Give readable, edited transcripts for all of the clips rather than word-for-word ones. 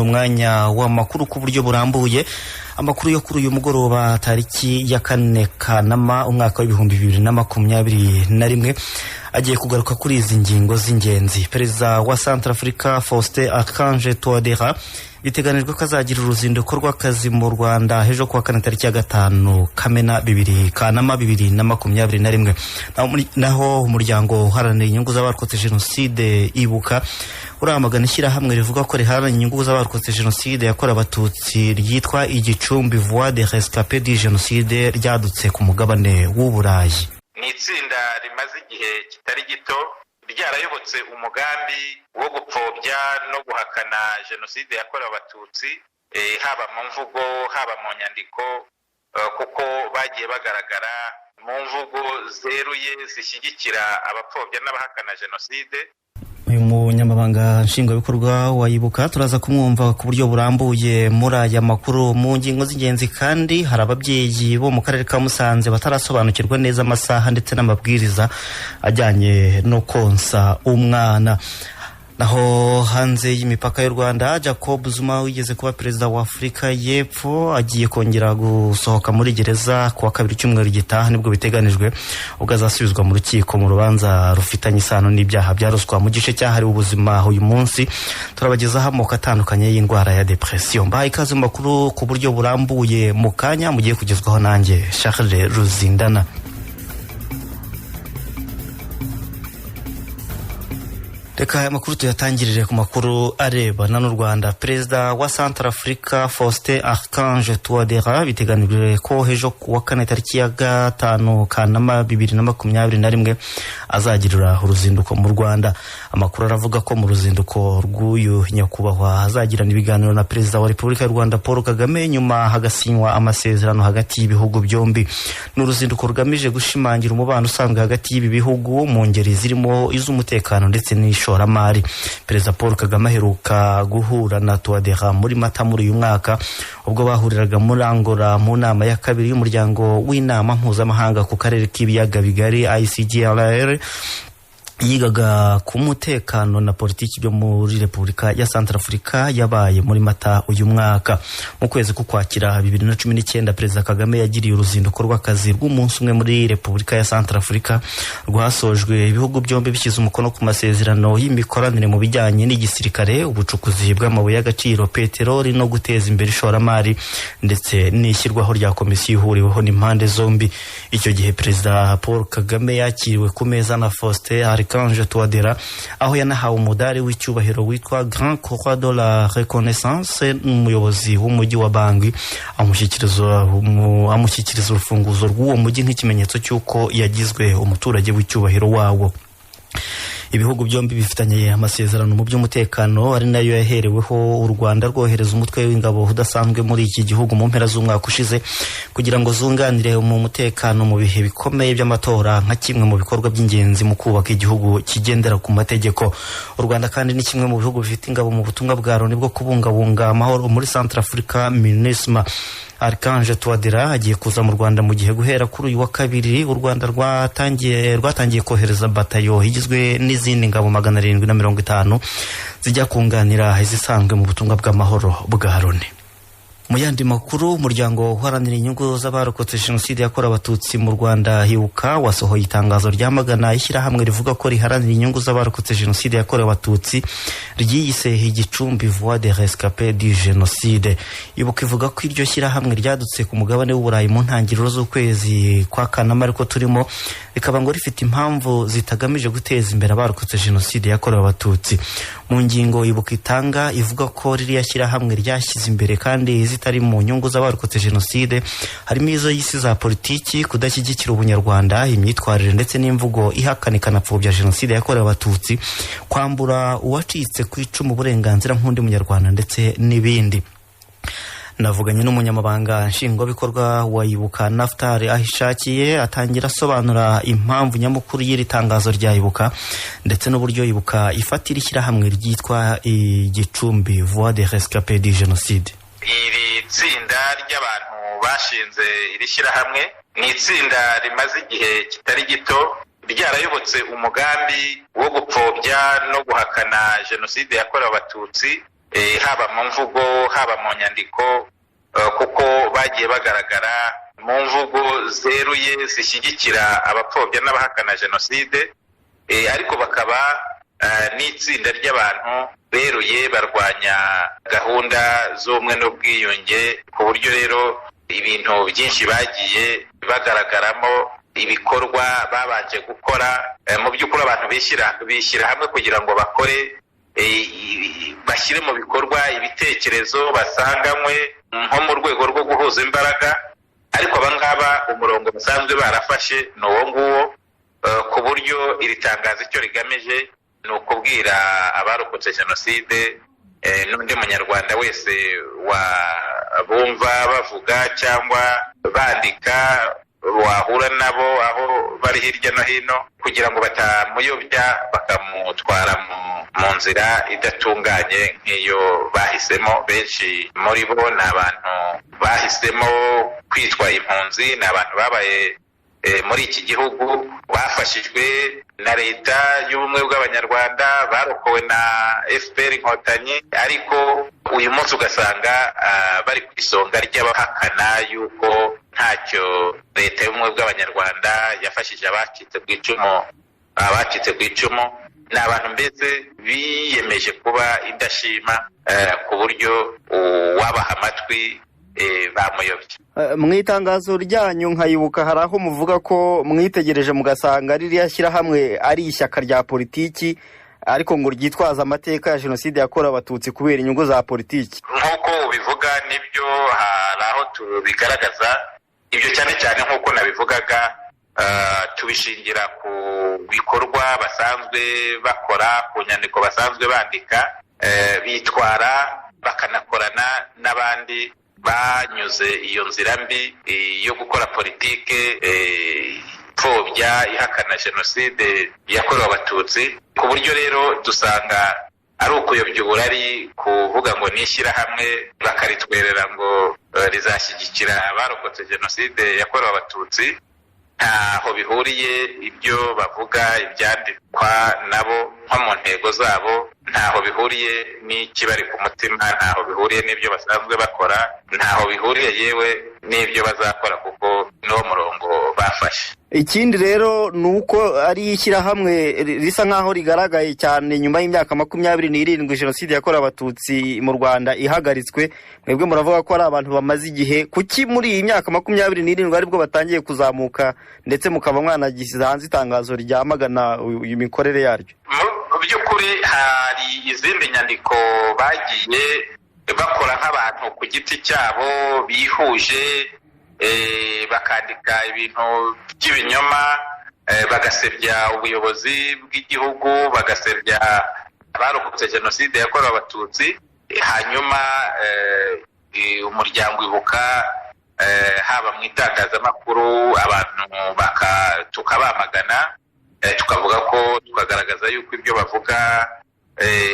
umwanya w'amakuru ku buryo burambuye. Amakuru yo kuri uyu mugoroba tariki ya 4 Kanama umwaka w'2021 agiye kugaruka kuri izi ngingo z'ingenzi. Perezida wa Centrafrica Faustin Archange Touadera biteganijwe ko azagira uruzinduko rw'akazi mu Rwanda hejo kuwa 4 tariki ya 5 Kanama 2021. Naho umuryango uharanira inyungu z'abarokotse Jenoside Ibuka uramagana ishyirahamwe rivuga ko riharanira inyungu z'abarokotse Jenoside yakorewe Abatutsi ryitwa Igicumbi Voix des Rescapés du Génocide ryadutse ku mugabane w'Uburayi. Ni itsinda rimaze igihe kitari gito ryarayobotse umugambi wo gupfobya no guhakana Jenoside yakorewe Abatutsi, haba mu mvugo haba mu nyandiko, kuko bagiye bagaragara mu mvugo zeruye zishyigikira abapfobya n'abahakana Jenoside. Uyu munyamabanga nshingwabikorwa wa Ibuka turaza kumwumva ku buryo burambuye muri aya makuru. Mu ngingo z'ingenzi kandi hari ababyeyi bo mu karere ka Musanze batarasobanukirwa neza amasaha ndetse n'amabwiriza ajyanye no konsa umwana. Naho hanze y'imipaka y'u Rwanda, Jacob Zuma wigeze kuba perezida wa Afrika y'Epfo agiye kongera gusohoka muri gereza kuwa 2 cyumweru gitaha nibwo biteganijwe, ubwo azasubizwa mu rukiko mu rubanza rufitanye isano n'ibyaha bya ruswa. Mu gice cyahariwe ubuzima uyu munsi turabagezaho amoko atandukanye y'indwara ya depression. Mbaye ikaze mu makuru ku buryo burambuye mu kanya mugiye kugezwaho nanjye Charles Ruzindana. Reka aya makuru tuyatangirire ku makuru arebana n'u Rwanda. Perezida wa Centrafrica Faustin Archange Touadera biteganijwe ko hejo kuwa 4 tariki ya 5 Kanama 2021 azagirira uruzinduko mu Rwanda. Amakuru aravuga ko mu ruzinduko rw'uyu nyakubahwa azagirana ibiganiro na Perezida wa Repubulika y'u Rwanda Paul Kagame, nyuma hagasinywa amasezerano hagati y'ibihugu byombi. N'uruzinduko rugamije gushimangira umubano usanzwe hagati y'ibi bihugu mu ngeri zirimo iz'umutekano ndetse n'ishoramari. Perezida Paul Kagame aheruka guhura na Touadera muri Mata muri uyu mwaka, ubwo bahuriraga muri Angola mu nama ya kabiri y'umuryango w'inama mpuzamahanga ku karere k'ibiyaga bigari ICGLR yigaga ku mutekano na politiki byo muri Repubulika ya Centrafrica yabaye muri Mata uyu mwaka. Mu kwezi k'Ukwakira 2019 Perezida Kagame yagiriye uruzinduko rw'akazi rw'umunsi umwe muri Repubulika ya Centrafrica rwasojwe ibihugu byombi bishyize umukono ku masezerano y'imikoranire mu bijyanye n'igisirikare, ubucukuzi bw'amabuye y'agaciro, peteroli no guteza imbere ishoramari ndetse n'ishyirwaho rya komisiyo ihuriweho n'impande zombi. Icyo gihe Perezida Paul Kagame yakiriwe ku meza na Faustin Archange Touadera, aho yanahawe umudari w'icyubahiro witwa Grand Croix de la Reconnaissance n'umuyobozi w'umujyi wa Bangui amushyikiriza urufunguzo rw'uwo mujyi nk'ikimenyetso cy'uko yagizwe umuturage w'icyubahiro wawo. Ibihugu byombi bifitanye amasezerano mu by'umutekano, ari nayo yahereweho u Rwanda rwohereza umutwe w'ingabo udasanzwe muri iki gihugu mu mpera z'umwaka ushize kugira ngo zunganire mu mutekano mu bihe bikomeye by'amatora nka kimwe mu bikorwa by'ingenzi mu kubaka igihugu kigendera ku mategeko. U Rwanda kandi ni kimwe mu bihugu bifite ingabo mu butumwa bwa Loni bwo kubungabunga amahoro muri Centrafrica MINUSMA. Archange Touadera agiye kuza mu Rwanda mu gihe guhera kuri uyu wa kabiri u Rwanda rwatangiye kohereza batayo igizwe n'izindi ngabo 750 zijya kunganira izisanzwe mu butumwa bw'amahoro bwa Loni. Mu yandi makuru, umuryango uharanira inyungu z'abarokotse Jenoside yakorewe Abatutsi mu Rwanda Ibuka wasohoye itangazo ryamagana ishyirahamwe rivuga ko riharanira inyungu z'abarokotse Jenoside yakorewe Abatutsi ryiyise Igicumbi Voix des Rescapés du Génocide. Ibuka ivuga ko iryo shyirahamwe ryadutse ku mugabane w'Uburayi mu ntangiriro z'ukwezi kwa Kanama ariko turimo, rikaba ngo rifite impamvu zitagamije guteza imbere abarokotse Jenoside yakorewe Abatutsi. Mu ngingo Ibuka itanga ivuga ko ririya shyirahamwe ryashyize imbere kandi zitari mu nyungu z'abarokotse Jenoside harimo izo y'isi za politiki, kudashyigikira ubunyarwanda, imyitwarire ndetse n'imvugo ihakana ikanapfobya Jenoside yakorewe Abatutsi, kwambura uwacitse ku icumu uburenganzira nk'undi munyarwanda ndetse n'ibindi. Navuganye n'umunyamabanga nshingwabikorwa wa Ibuka Naftali Ahishakiye atangira asobanura impamvu nyamukuru y'iri tangazo rya Ibuka ndetse n'uburyo Ibuka ifatira ishyirahamwe ryitwa Igicumbi Voix des Rescapés du Génocide. Iri tsinda ry'abantu bashinze iri shyirahamwe ni itsinda rimaze igihe kitari gito ryarayobotse umugambi wo gupfobya no guhakana Jenoside yakorewe Abatutsi, haba mu mvugo haba mu nyandiko, kuko bagiye bagaragara mu mvugo zeruye zishyigikira abapfobya n'abahakana jenoside, ariko bakaba n'itsinda ry'abantu beruye barwanya gahunda z'ubumwe n'ubwiyunge, ku buryo rero ibintu byinshi bagiye bagaragaramo ibikorwa babanje gukora. Mu by'ukuri abantu bishyira hamwe kugira ngo bakore, bashyire mu bikorwa ibitekerezo basanganywe nko mu rwego rwo guhuza imbaraga, ariko abangaba umurongo basanzwe barafashe ni uwo nguwo, ku buryo iri tangazo icyo rigamije ni ukubwira abarokotse jenoside n'undi munyarwanda wese bumva bavuga cyangwa bandika wahura nabo aho bari hirya no hino, kugira ngo batamuyobya bakamutwara mu nzira idatunganye nk'iyo bahisemo. Benshi muri bo ni abantu bahisemo kwitwa impunzi, ni abantu babaye muri iki gihugu, bafashijwe na leta y'ubumwe bw'abanyarwanda, barokowe na FPR Inkotanyi, ariko uyu munsi ugasanga bari ku isonga ry'abahakana yuko ntacyo leta y'ubumwe bw'abanyarwanda yafashije abacitse ku icumu. Ni abantu mbese biyemeje kuba indashima, ku buryo uwabaha amatwi bamuyobye. Mu itangazo ryanyu nkayibuka hari aho muvuga ko mwitegereje mugasanga ririya shyirahamwe ari ishyaka rya politiki, ariko ngo ryitwaza amateka ya jenoside yakorewe abatutsi kubera inyungu za politiki. Nk'uko ubivuga nibyo, hari aho tubigaragaza ibyo, cyane cyane nk'uko nabivugaga, tubishingira ku bikorwa basanzwe bakora, ku nyandiko basanzwe bandika, bitwara bakanakorana n'abandi banyuze iyo nzira mbi yo gukora politike pfobya ihakana jenoside yakorewe abatutsi, ku buryo rero dusanga ari ukuyobya uburari kuvuga ngo nishyirahamwe bakaritwerera ngo rizashyigikira abarokotse jenoside yakorewe abatutsi. Ntaho bihuriye ibyo bavuga, ibyandikwa nabo nko mu ntego zabo, ntaho bihuriye n'ikibari ku mutima, ntaho bihuriye n'ibyo basanzwe bakora, ntaho bihuriye yewe n'ibyo bazakora, kuko niwo murongo bafashe. Ikindi rero ni uko ari ishyirahamwe risa nk'aho rigaragaye cyane nyuma y'imyaka 27 jenoside yakorewe abatutsi mu Rwanda ihagaritswe. Mwebwe muravuga ko ari abantu bamaze igihe, kuki muri iyi myaka 27 aribwo batangiye kuzamuka ndetse mukaba mwanagize hanze itangazo ryamagana imikorere yaryo? Mu by'ukuri hari izindi nyandiko bagiye bakora nk'abantu ku giti cyabo bihuje, bakandika ibintu by'ibinyoma, bagasebya ubuyobozi bw'igihugu, bagasebya abarokotse jenoside yakorewe abatutsi. Hanyuma umuryango Ibuka, haba mu itangazamakuru, abantu tukabamagana, tukavuga ko, tukagaragaza yuko ibyo bavuga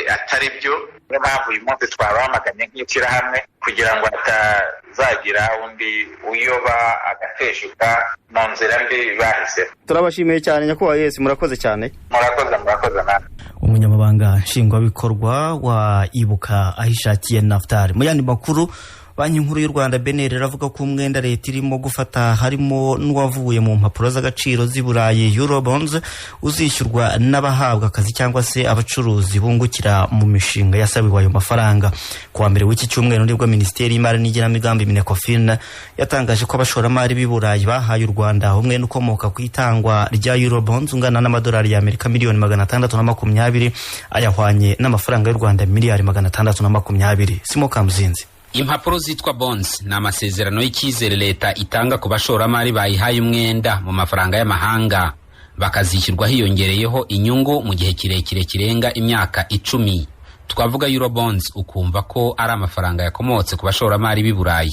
atari byo. Niyo mpamvu uyu munsi twabamaganye nk'ishyirahamwe, kugira ngo hatazagira undi uyoba agateshuka mu nzira mbi bahise. Turabashimiye cyane nyakubahwa Yesu, murakoze cyane. Murakoze namwe. Umunyamabanga nshingwabikorwa wa Ibuka Ahishakiye Naftali. Mu yandi makuru, Banki Nkuru y'u Rwanda BNR iravuga ko umwenda leta irimo gufata harimo n'uwavuye mu mpapuro z'agaciro z'i Burayi Eurobonds uzishyurwa n'abahabwa akazi cyangwa se abacuruzi bungukira mu mishinga yasabiwe ayo mafaranga. Kuwa mbere w'iki cyumweru nibwo Minisiteri y'Imari n'Igenamigambi Minecofin yatangaje ko abashoramari b'i Burayi bahaye u Rwanda umwenda ukomoka ku itangwa rya Eurobonds ungana n'amadolari y'Amerika miliyoni 620 ayahwanye n'amafaranga y'u Rwanda miliyari 620. Simo Kamuzinzi. Impapuro zitwa bonds ni amasezerano y'icyizere leta itanga ku bashoramari bayihaye umwenda mu mafaranga y'amahanga, bakazishyurwa hiyongereyeho inyungu mu gihe kirekire kirenga imyaka 10. Twavuga Eurobonds ukumva ko ari amafaranga yakomotse ku bashoramari b'i Burayi.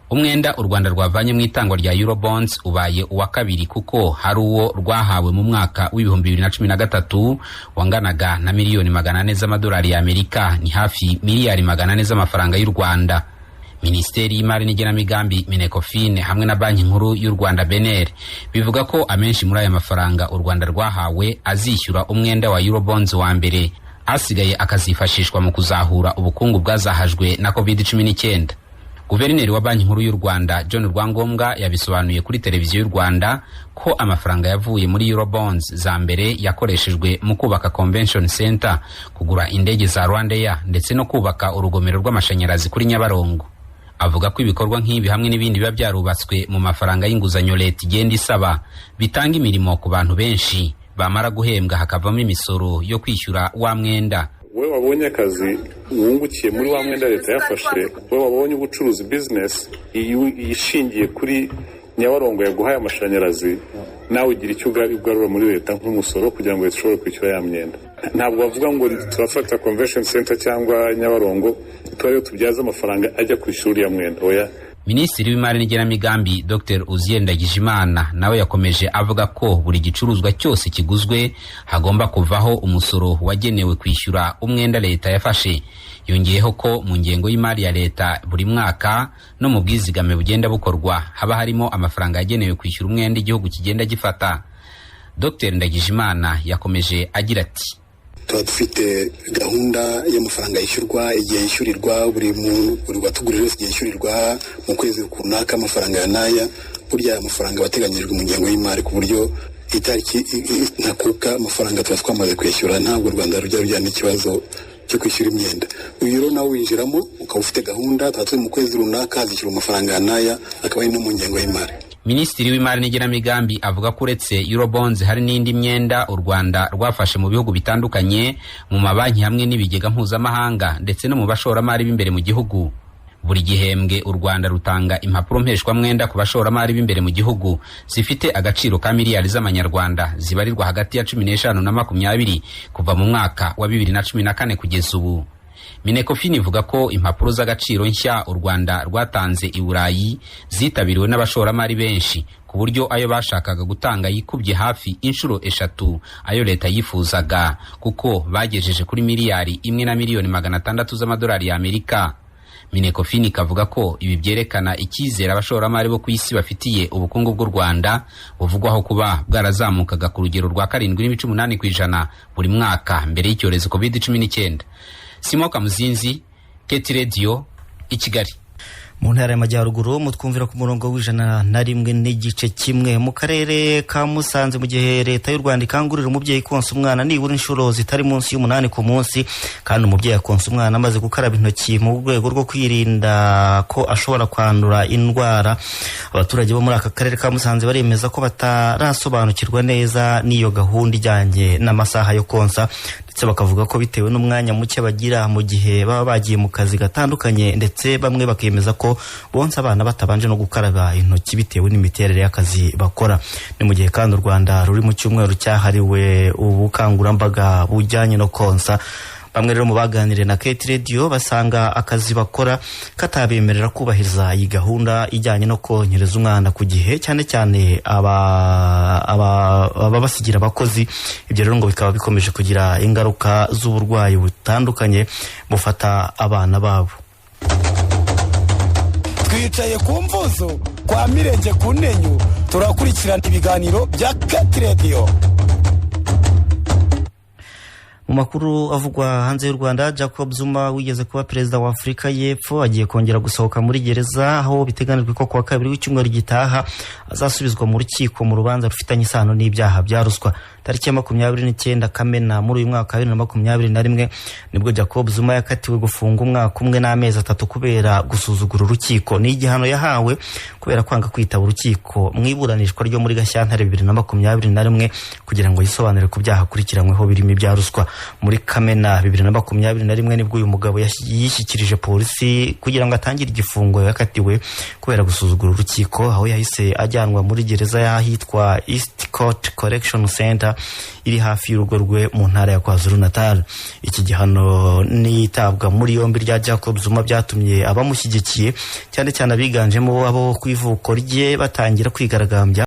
Umwenda u Rwanda rwavanye mu itangwa rya Eurobonds ubaye uwa kabiri, kuko hari uwo rwahawe mu mwaka w'ibihumbi 2013 wanganaga na miliyoni 400 z'amadolari y'Amerika, ni hafi miliyari 400 z'amafaranga y'u Rwanda. Minisiteri y'Imari n'Igenamigambi Minecofin hamwe na Banki Nkuru y'u Rwanda BNR bivuga ko amenshi muri aya mafaranga u Rwanda rwahawe azishyura umwenda wa Eurobonds wa mbere, asigaye akazifashishwa mu kuzahura ubukungu bwazahajwe na COVID-19. Guverineri wa Banki Nkuru y'u Rwanda John Rwangombwa yabisobanuye kuri televiziyo y'u Rwanda ko amafaranga yavuye muri Eurobonds za mbere yakoreshejwe mu kubaka Convention Center, kugura indege za Rwandair ndetse no kubaka urugomero rw'amashanyarazi kuri Nyabarongo. Avuga ko ibikorwa nk'ibi hamwe n'ibindi biba byarubatswe mu mafaranga y'inguzanyo leta igenda isaba bitanga imirimo ku bantu benshi, bamara guhembwa hakavamo imisoro yo kwishyura wa mwenda. We wabonye akazi wungukiye muri wa mwenda leta yafashe, we wabonye ubucuruzi business ishingiye kuri Nyabarongo yaguhaye amashanyarazi, nawe ugira icyo ugarura muri leta nk'umusoro kugira ngo ishobore kwishyura ya myenda. Ntabwo bavuga ngo turafata Convention Center cyangwa Nyabarongo twari tubyaza amafaranga ajya kwishyura ya mwenda. Oya. Minisitiri w'Imari n'Igenamigambi Dr. Uzziel Ndagijimana nawe yakomeje avuga ko buri gicuruzwa cyose kiguzwe hagomba kuvaho umusoro wagenewe kwishyura umwenda leta yafashe. Yongeyeho ko mu ngengo y'imari ya leta buri mwaka no mu bwizigame bugenda bukorwa haba harimo amafaranga yagenewe kwishyura umwenda igihugu kigenda gifata. Dr. Ndagijimana yakomeje agira ati: tuba dufite gahunda y'amafaranga yishyurwa, igihe yishyurirwa, buri watugurira wese igihe yishyurirwa mu kwezi runaka amafaranga ya naya. Burya amafaranga bateganyijwe mu ngengo y'imari ku buryo itariki ntakuka amafaranga tuba twamaze kwishyura, ntabwo u Rwanda rujya n'ikibazo cyo kwishyura imyenda. Uyu rero nawe winjiramo ukaba ufite gahunda, tuba turi mu kwezi runaka hazishyura amafaranga ya naya, akaba ari no mu ngengo y'imari. Minisitiri w'Imari n'Igenamigambi avuga ko uretse Eurobonds hari n'indi myenda u Rwanda rwafashe mu bihugu bitandukanye, mu mabanki hamwe n'ibigega mpuzamahanga ndetse no mu bashoramari b'imbere mu gihugu. Buri gihembwe u Rwanda rutanga impapuro mpeshwamwenda ku bashoramari b'imbere mu gihugu zifite agaciro ka miliyari z'amanyarwanda zibarirwa hagati ya 15 na 20 kuva mu mwaka wa 2014 kugeza ubu. Minecofin ivuga ko impapuro z'agaciro nshya u Rwanda rwatanze i Burayi zitabiriwe n'abashoramari benshi ku buryo ayo bashakaga gutanga yikubye hafi inshuro 3 ayo leta yifuzaga, kuko bagejeje kuri miliyari 1 na miliyoni 600 z'amadolari ya Amerika. Minecofin ikavuga ko ibi byerekana icyizere abashoramari bo ku isi bafitiye ubukungu bw'u Rwanda buvugwaho kuba bwarazamukaga ku rugero rwa 7.8% buri mwaka mbere y'icyorezo COVID-19. Simoka Muzinzi, Keti Radio, i Kigali. Mu ntara y'Amajyaruguru mutwumvira ku murongo w'101.1 mu karere ka Musanze, mu gihe leta y'u Rwanda ikangurira umubyeyi konsa umwana nibura inshuro zitari munsi y'8 ku munsi, kandi umubyeyi akonsa umwana amaze gukaraba intoki mu rwego rwo kwirinda ko ashobora kwandura indwara. Abaturage bo muri aka karere ka Musanze baremeza ko batarasobanukirwa neza n'iyo gahunda ijyanye n'amasaha yo konsa, ndetse bakavuga ko bitewe n'umwanya muke bagira mu gihe baba bagiye mu kazi gatandukanye, ndetse bamwe bakemeza ko bonsa abana batabanje no gukaraba intoki bitewe n'imiterere y'akazi bakora. Ni mu gihe kandi u Rwanda ruri mu cyumweru cyahariwe ubukangurambaga bujyanye no konsa. Bamwe rero mu baganiriye na Keti Radio basanga akazi bakora katabemerera kubahiriza iyi gahunda ijyanye no konkereza umwana ku gihe, cyane cyane aba basigira abakozi. Ibyo rero ngo bikaba bikomeje kugira ingaruka z'uburwayi butandukanye bufata abana babo. Twicaye ku mvuzo kwa Mirenge ku Nenyu turakurikirana ibiganiro bya Keti Radio. Mu makuru avugwa hanze y'u Rwanda, Jacob Zuma wigeze kuba perezida wa Afurika y'Epfo agiye kongera gusohoka muri gereza, aho biteganijwe ko kuwa kabiri w'icyumweru gitaha azasubizwa mu rukiko mu rubanza rufitanye isano n'ibyaha bya ruswa. Tariki ya 29 Kamena muri uyu mwaka wa 2021 nibwo Jacob Zuma yakatiwe gufunga umwaka umwe n'amezi 3 kubera gusuzugura urukiko. Ni igihano yahawe kubera kwanga kwitaba urukiko mu iburanishwa ryo muri Gashyantare 2021 kugira ngo yisobanure ku byaha akurikiranyweho birimo ibya ruswa. Muri Kamena 2021 nibwo uyu mugabo yishyikirije polisi kugira ngo atangire igifungo yakatiwe kubera gusuzugura urukiko, aho yahise ajyanwa muri gereza y'ahitwa East Court Correction Center iri hafi y'urugo rwe mu ntara ya KwaZulu-Natal. Iki gihano n'itabwa muri yombi rya Jacob Zuma byatumye abamushyigikiye cyane cyane abiganjemo abo ku ivuko rye batangira kwigaragambya